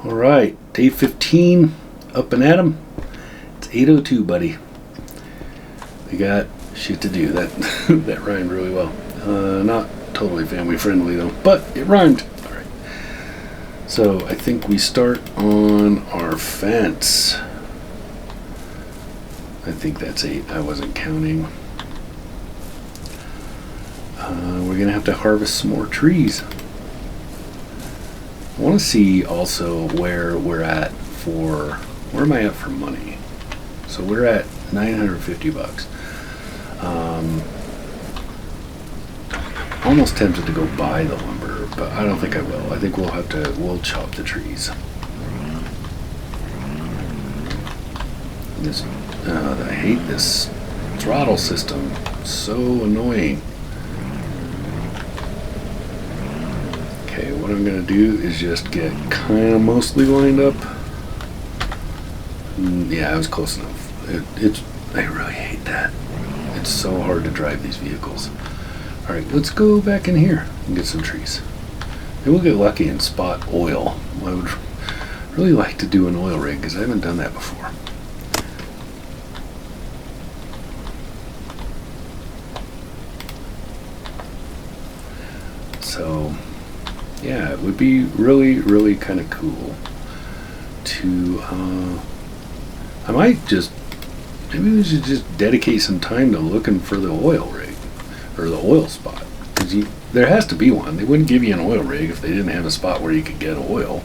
All right, day 15, up and at 'em. It's 8:02, buddy. We got shit to do. That that rhymed really well. Not totally family friendly though, but it rhymed. All right. So I think we start on our fence. I think that's 8. I wasn't counting. We're gonna have to harvest some more trees. I want to see also where we're at for, where am I at for money? So we're at $950. Almost tempted to go buy the lumber, but I don't think I will. I think we'll chop the trees. I hate this throttle system. It's so annoying. Okay, what I'm going to do is just get kind of mostly lined up. Yeah, I was close enough. I really hate that. It's so hard to drive these vehicles. Alright, let's go back in here and get some trees. Maybe we'll get lucky and spot oil. I would really like to do an oil rig because I haven't done that before. So, yeah, it would be really, really kind of cool to, I might just, maybe we should just dedicate some time to looking for the oil rig, or the oil spot, because there has to be one. They wouldn't give you an oil rig if they didn't have a spot where you could get oil.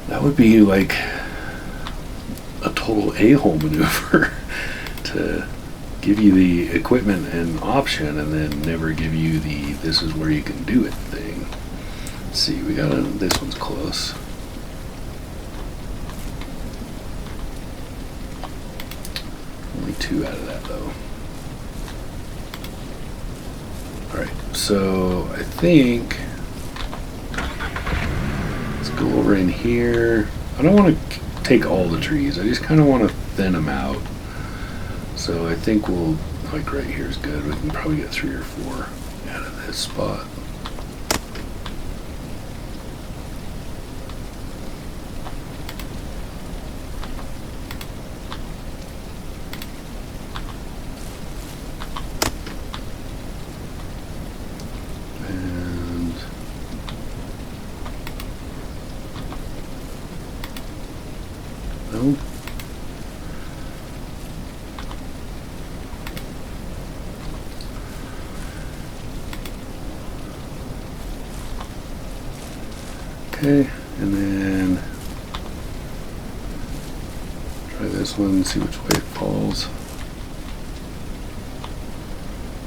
That would be like a total a-hole maneuver to give you the equipment and option and then never give you the this is where you can do it thing. Let's see, this one's close. Only 2 out of that though. Alright, so I think let's go over in here. I don't want to take all the trees, I just kind of want to thin them out. So I think we'll, like right here is good. We can probably get 3 or 4 out of this spot. And no. Okay, and then try this one, see which way it falls.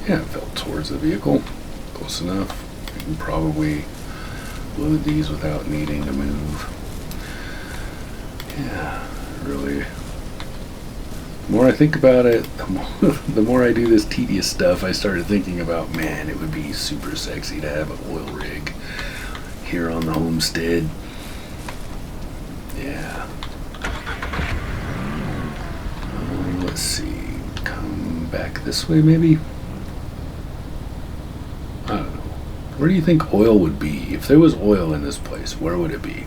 Yeah, it fell towards the vehicle. Close enough. You can probably load these without needing to move. Yeah, really. The more I think about it, the more I do this tedious stuff, I started thinking about, man, it would be super sexy to have an oil rig here on the homestead. Yeah. Let's see. Come back this way, maybe? I don't know. Where do you think oil would be? If there was oil in this place, where would it be?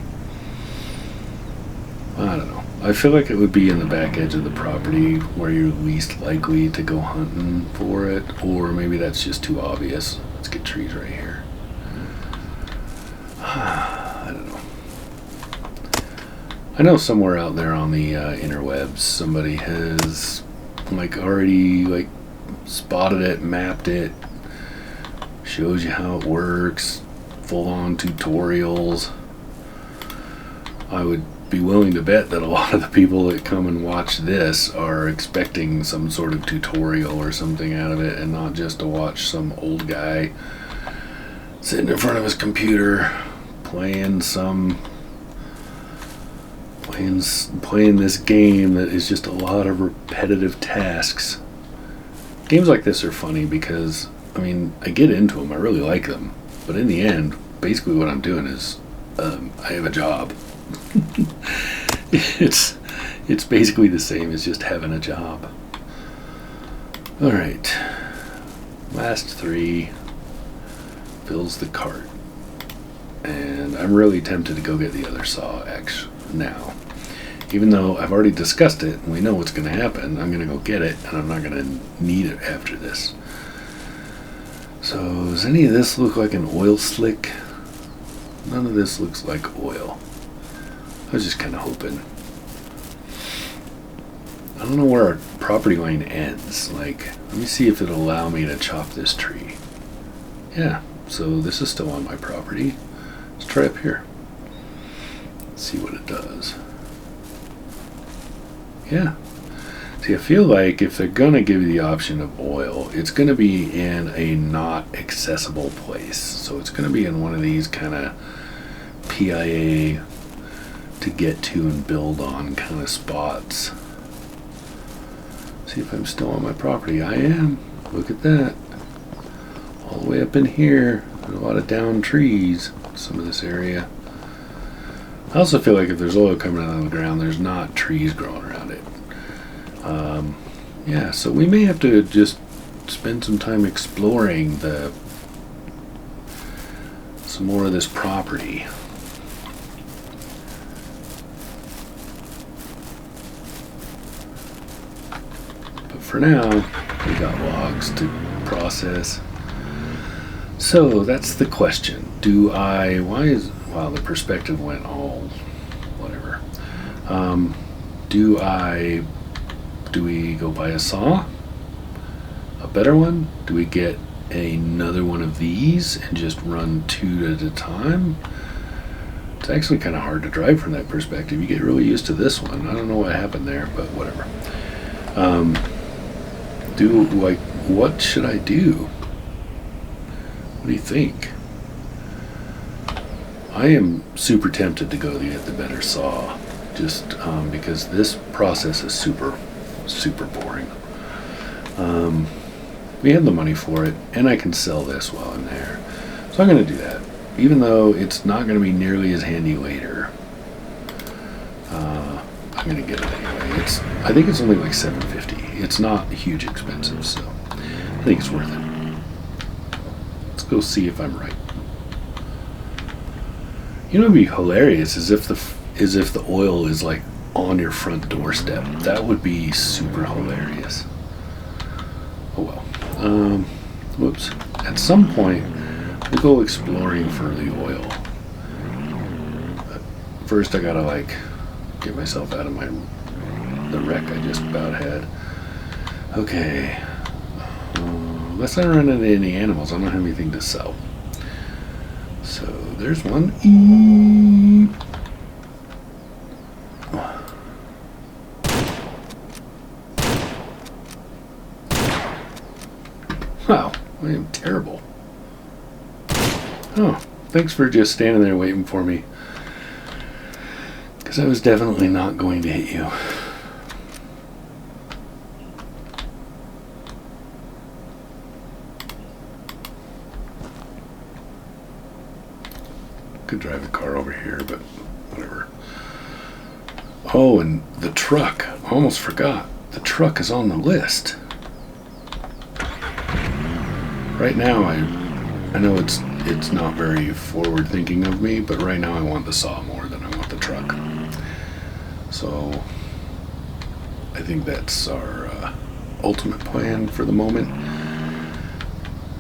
I don't know. I feel like it would be in the back edge of the property where you're least likely to go hunting for it, or maybe that's just too obvious. Let's get trees right here. I don't know. I know somewhere out there on the interwebs somebody has already spotted it, mapped it, shows you how it works, full-on tutorials. I would be willing to bet that a lot of the people that come and watch this are expecting some sort of tutorial or something out of it, and not just to watch some old guy sitting in front of his computer playing this game that is just a lot of repetitive tasks. Games like this are funny because, I mean, I get into them, I really like them, but in the end, basically what I'm doing is I have a job. It's basically the same as just having a job. Alright, last 3 fills the cart. And I'm really tempted to go get the other saw X now. Even though I've already discussed it and we know what's going to happen, I'm going to go get it and I'm not going to need it after this. So does any of this look like an oil slick? None of this looks like oil. I was just kind of hoping. I don't know where our property line ends. Like, let me see if it'll allow me to chop this tree. Yeah, so this is still on my property. Let's try up here. Let's see what it does. Yeah. See, I feel like if they're going to give you the option of oil, it's going to be in a not accessible place. So it's going to be in one of these kind of PIA to get to and build on kind of spots. See if I'm still on my property. I am. Look at that. All the way up in here. There's a lot of downed trees. Some of this area. I also feel like if there's oil coming out of the ground, there's not trees growing around it. Yeah, so we may have to just spend some time exploring some more of this property. But for now, we got logs to process. So that's the question. Wow, the perspective went all whatever. Do we go buy a saw? A better one? Do we get another one of these and just run 2 at a time? It's actually kind of hard to drive from that perspective. You get really used to this one. I don't know what happened there, but whatever. What should I do? What do you think? I am super tempted to go get the better saw, just because this process is super boring. We have the money for it, and I can sell this while I'm there. So I'm going to do that, even though it's not going to be nearly as handy later. I'm going to get it anyway. I think it's only like $7.50. It's not huge expensive, so I think it's worth it. Let's go see if I'm right. You know, it'd be hilarious is if the oil is like on your front doorstep. That would be super hilarious. Oh well. Whoops. At some point, we'll go exploring for the oil. But first, I gotta get myself out of the wreck I just about had. Okay. Unless I run into any animals, I don't have anything to sell. So there's one. Wow, I am terrible. Oh, thanks for just standing there waiting for me. Because I was definitely not going to hit you. Could drive a car over here, but whatever. Oh, and the truck. I almost forgot. The truck is on the list. Right now, I know it's not very forward thinking of me, but right now I want the saw more than I want the truck. So I think that's our ultimate plan for the moment.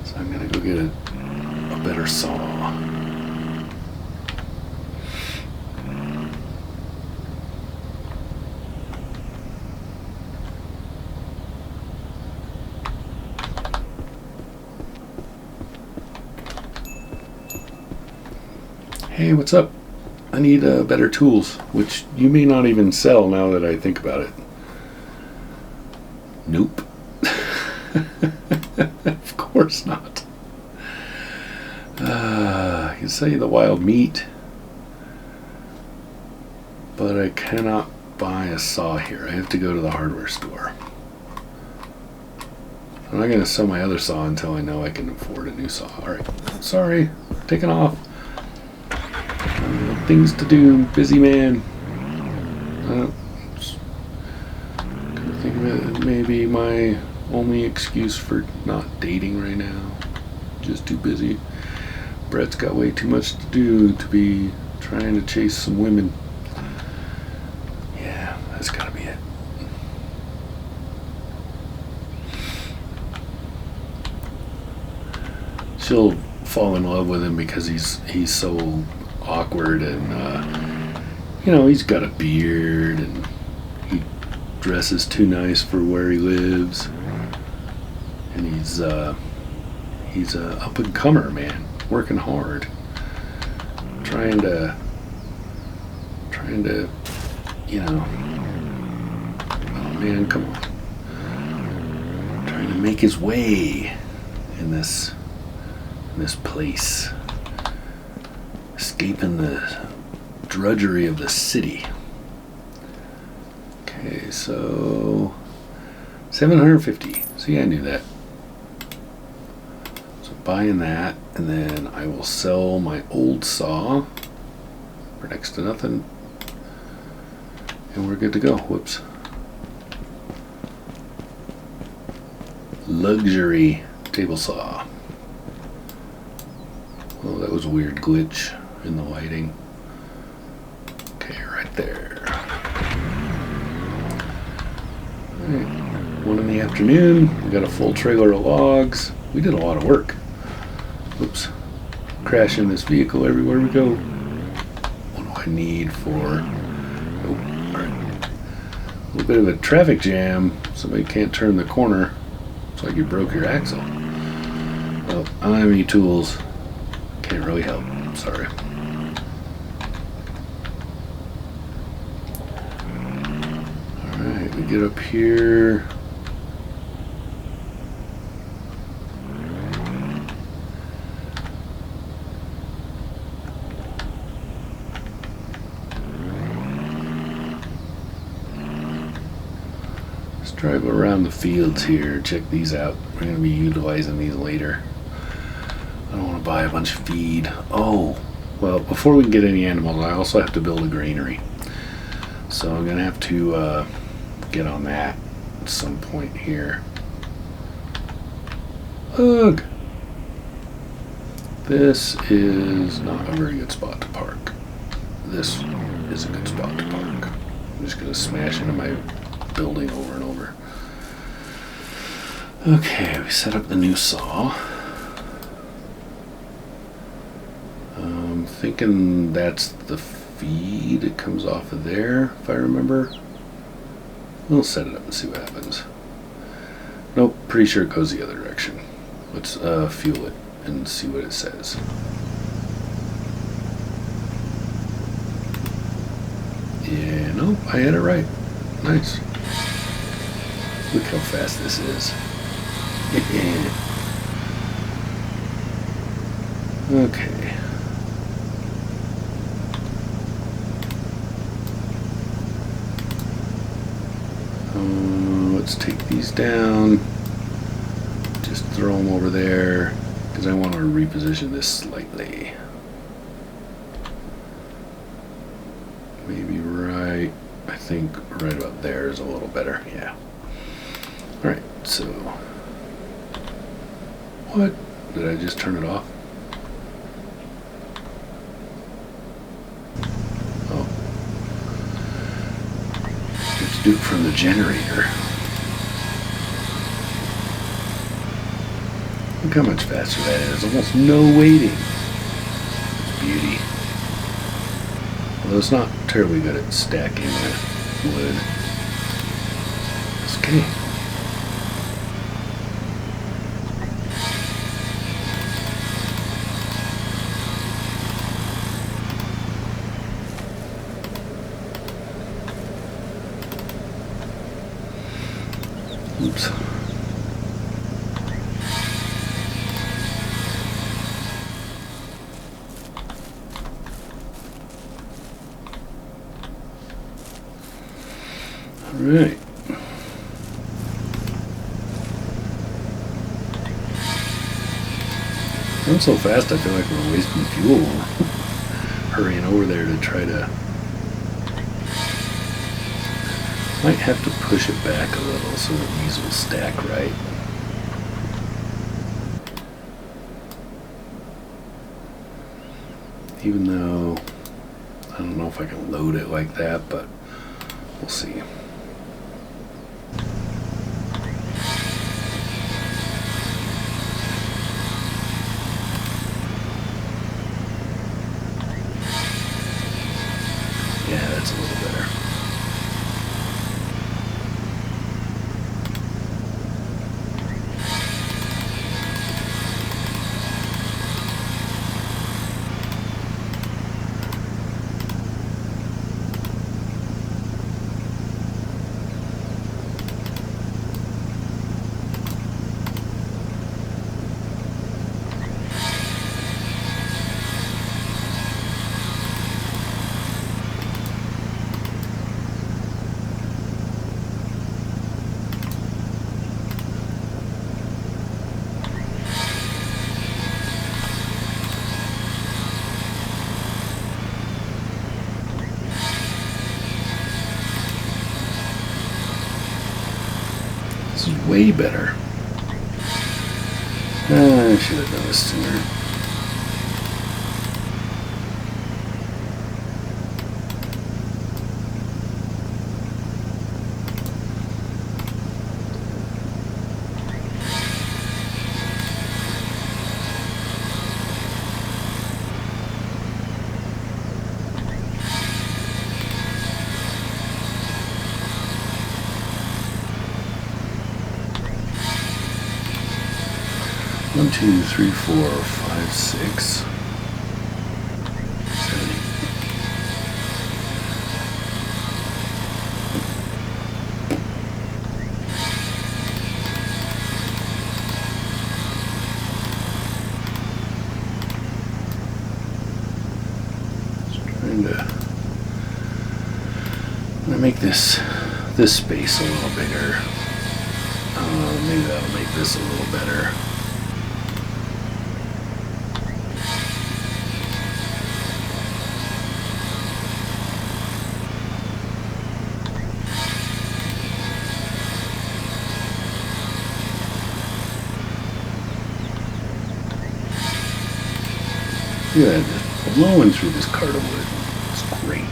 So I'm gonna go get a better saw. Hey, what's up? I need better tools, which you may not even sell now that I think about it. Nope. Of course not. I can sell you the wild meat, but I cannot buy a saw here. I have to go to the hardware store. I'm not going to sell my other saw until I know I can afford a new saw. Alright, sorry, taking off. Things to do, busy man. Couldn't think of it. Maybe my only excuse for not dating right now. Just too busy. Brett's got way too much to do to be trying to chase some women. Yeah, that's gotta be it. She'll fall in love with him because he's so awkward and he's got a beard and he dresses too nice for where he lives, and he's a up and comer, man, working hard, trying to oh man, come on, trying to make his way in this place, escaping the drudgery of the city. Okay, so 750. See, I knew that. So buying that, and then I will sell my old saw for next to nothing, and we're good to go. Whoops. Luxury table saw. Oh, that was a weird glitch in the lighting. Okay, right there. Alright, 1 in the afternoon. We got a full trailer of logs. We did a lot of work. Whoops. Crashing this vehicle everywhere we go. What do I need for... Oh, alright. A little bit of a traffic jam. Somebody can't turn the corner. It's like you broke your axle. Well, I don't have any tools. Can't really help. Sorry. Alright, we get up here. Let's drive around the fields here, check these out. We're going to be utilizing these later. I don't want to buy a bunch of feed. Oh, well, before we can get any animals, I also have to build a granary. So I'm going to have to get on that at some point here. Ugh! This is not a very good spot to park. This is a good spot to park. I'm just going to smash into my building over and over. Okay, we set up the new saw. Thinking that's the feed. It comes off of there, if I remember. We'll set it up and see what happens. Nope, pretty sure it goes the other direction. Let's fuel it and see what it says. Yeah, no, I had it right. Nice. Look how fast this is. Okay. Let's take these down. Just throw them over there because I want to reposition this slightly. Maybe right, I think right about there is a little better. Yeah. Alright, so what? Did I just turn it off? Oh. Let's do it from the generator. Look how much faster that is. Almost no waiting. Beauty. Although it's not terribly good at stacking the wood. It's okay. Oops. Right. Going so fast, I feel like we're wasting fuel. Hurrying over there to try to... Might have to push it back a little so that these will stack right. even though I don't know if I can load it like that, but we'll see. Yeah, that's a little better. This is way better. I should have done this sooner. One, two, three, four, five, six, 7, 8. Just trying to make this space a little bigger. Maybe that'll make this a little better. Yeah, just blowing through this cart of wood. It's great.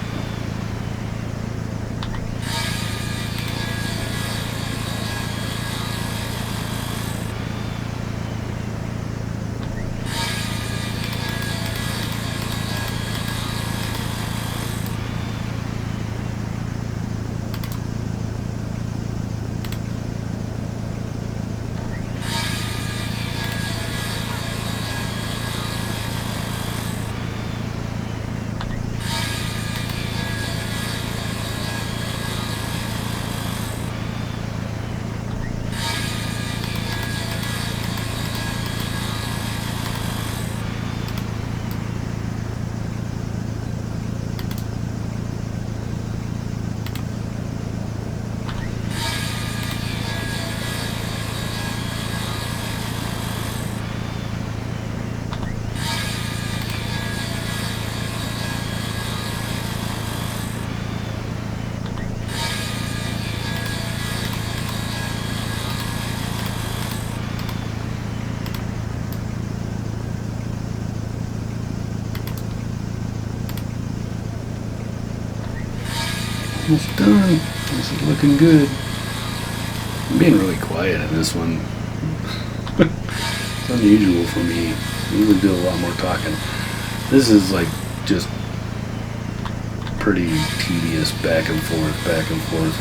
Almost done. This is looking good. I'm being really quiet in this one. It's unusual for me. I usually do a lot more talking. This is like just pretty tedious back and forth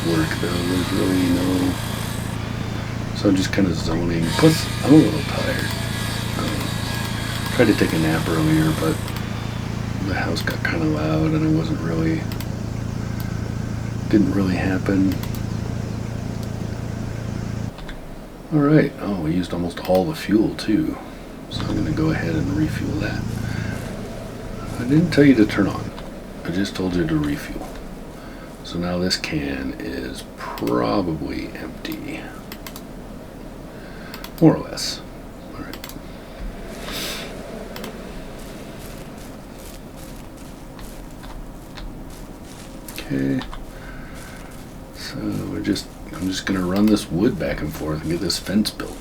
work though. There's really no... So I'm just kind of zoning. Plus, I'm a little tired. Tried to take a nap earlier, but the house got kind of loud and it didn't really happen. Alright, oh, we used almost all the fuel too. So I'm going to go ahead and refuel that. I didn't tell you to turn on. I just told you to refuel. So now this can is probably empty. More or less. Alright. Okay. So I'm just gonna run this wood back and forth and get this fence built.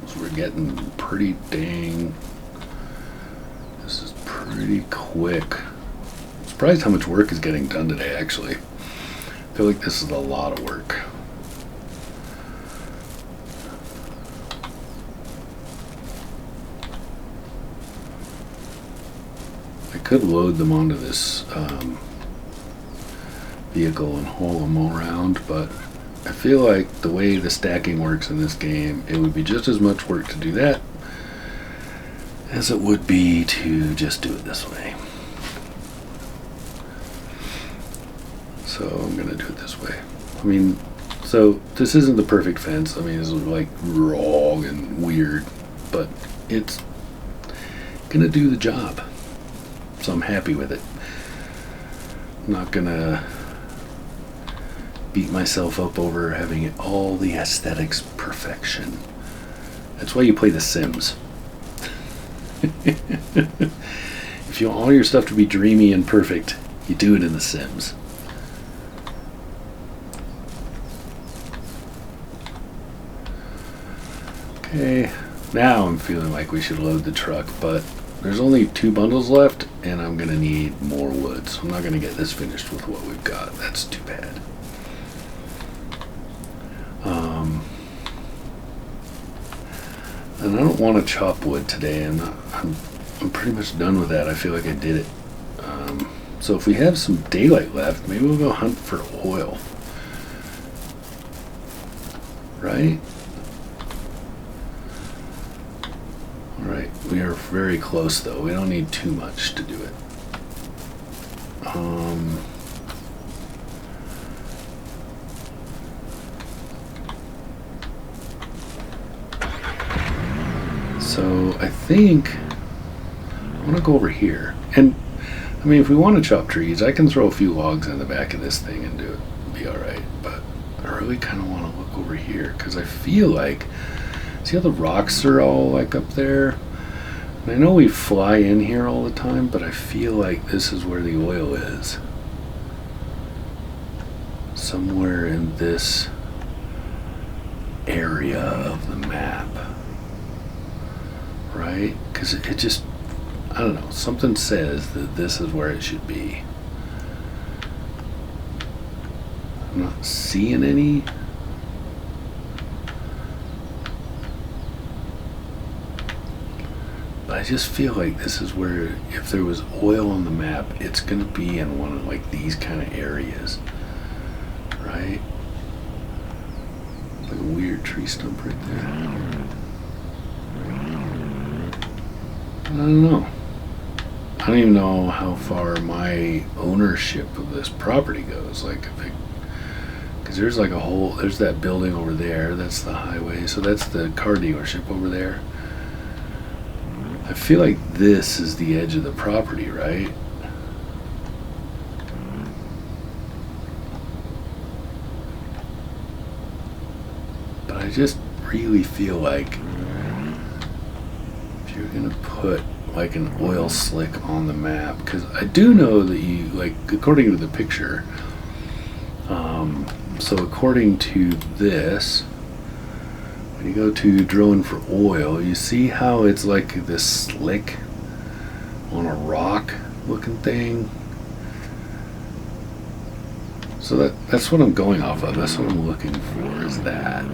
So we're getting pretty dang. This is pretty pretty quick. Surprised how much work is getting done today, actually. I feel like this is a lot of work. I could load them onto this vehicle and haul them all around, but I feel like the way the stacking works in this game, it would be just as much work to do that as it would be to just do it this way. So I'm gonna do it this way. I mean, so this isn't the perfect fence. I mean, this is like wrong and weird, but it's gonna do the job. So I'm happy with it. I'm not gonna beat myself up over having it all the aesthetics perfection. That's why you play The Sims. If you want all your stuff to be dreamy and perfect, you do it in The Sims. Okay, now I'm feeling like we should load the truck, but there's only 2 bundles left, and I'm gonna need more wood, so I'm not gonna get this finished with what we've got. That's too bad. And I don't want to chop wood today, and I'm pretty much done with that. I feel like I did it. So if we have some daylight left, maybe we'll go hunt for oil. Right? Alright, we are very close though. We don't need too much to do it. So I think I want to go over here. And I mean, if we want to chop trees, I can throw a few logs in the back of this thing and do it. Be alright. But I really kind of want to look over here because I feel like, see how the rocks are all like up there? And I know we fly in here all the time, but I feel like this is where the oil is. Somewhere in this area of the map. Right? Because it just, I don't know, something says that this is where it should be. I'm not seeing any. But I just feel like this is where, if there was oil on the map, it's going to be in one of like these kind of areas. Right? Like a weird tree stump right there. I don't know. I don't even know how far my ownership of this property goes. Like, because there's like a whole, there's that building over there. That's the highway. So that's the car dealership over there. I feel like this is the edge of the property, right? But I just really feel like if you're gonna put like an oil slick on the map, because I do know that you, like, according to the picture, so according to this, when you go to drilling for oil, you see how it's like this slick on a rock looking thing. So that's what I'm going off of. That's what I'm looking for, is that.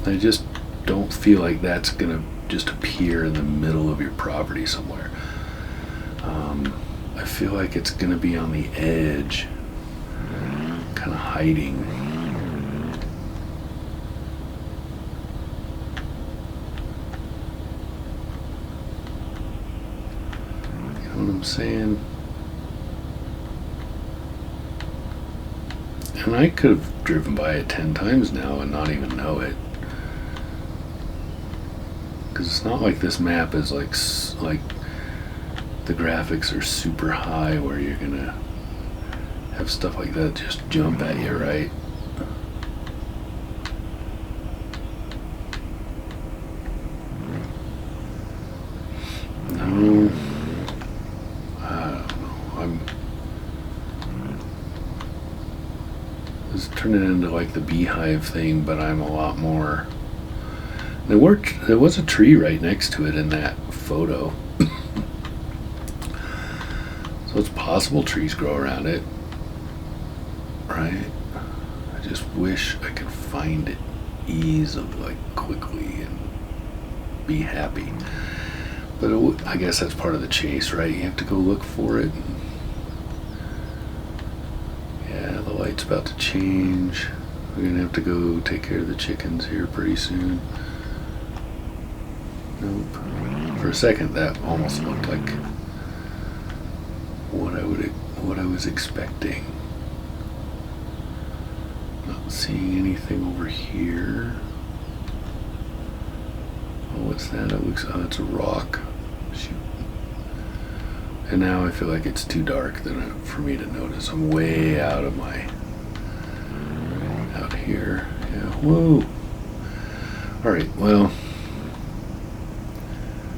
I just don't feel like that's gonna just appear in the middle of your property somewhere. I feel like it's gonna be on the edge, kind of hiding. You know what I'm saying? And I could have driven by it 10 times now and not even know it. Because it's not like this map is like the graphics are super high where you're gonna have stuff like that just jump at you, right? No, I don't know. It's turning into like the beehive thing, but I'm a lot more There was a tree right next to it in that photo. So it's possible trees grow around it, right? I just wish I could find it easily, quickly, and be happy. But I guess that's part of the chase, right? You have to go look for it. Yeah, the light's about to change. We're gonna have to go take care of the chickens here pretty soon. Nope. For a second, that almost looked like what I was expecting. Not seeing anything over here. Oh, what's that? Oh, it's a rock. Shoot. And now I feel like it's too dark for me to notice. I'm way out here. Yeah. Whoa. All right. Well,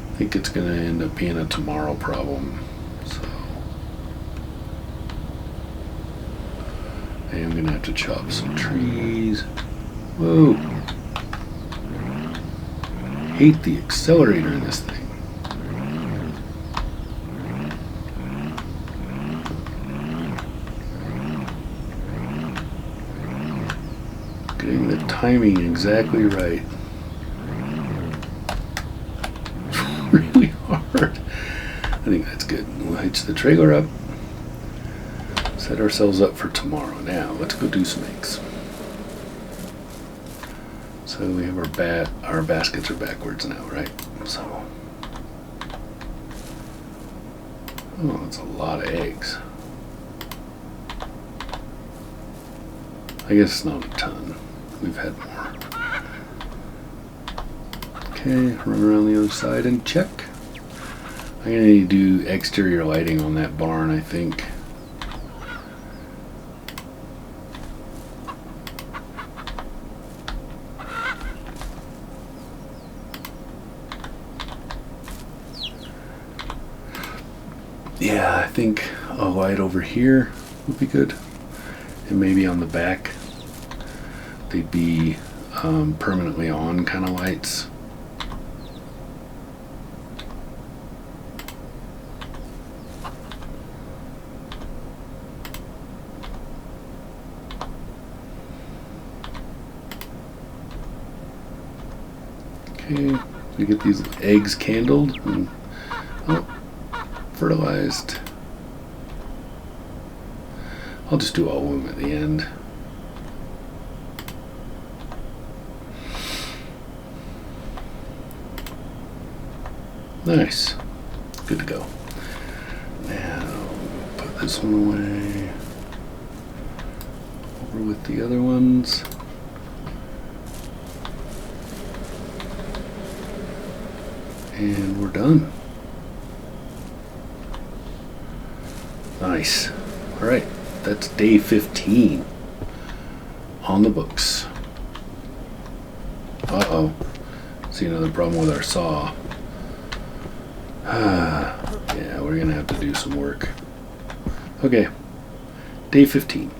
I think it's gonna end up being a tomorrow problem. So I am gonna have to chop some trees. Whoa. Hate the accelerator in this thing. Getting the timing exactly right. It's really hard. I think that's good. We'll hitch the trailer up. Set ourselves up for tomorrow. Now, let's go do some eggs. So we have our baskets are backwards now, right? So, oh, that's a lot of eggs. I guess it's not a ton. We've had more. Okay, run around the other side and check. I'm gonna need to do exterior lighting on that barn, I think. Yeah, I think a light over here would be good. And maybe on the back, they'd be permanently on kind of lights. Okay, we get these eggs candled. And, oh, fertilized. I'll just do all of them at the end. Nice. Good to go. Now, put this one away. Over with the other ones. And we're done. Nice. All right. That's day 15 on the books. Uh-oh. See another problem with our saw. Yeah, we're gonna have to do some work. Okay. Day 15.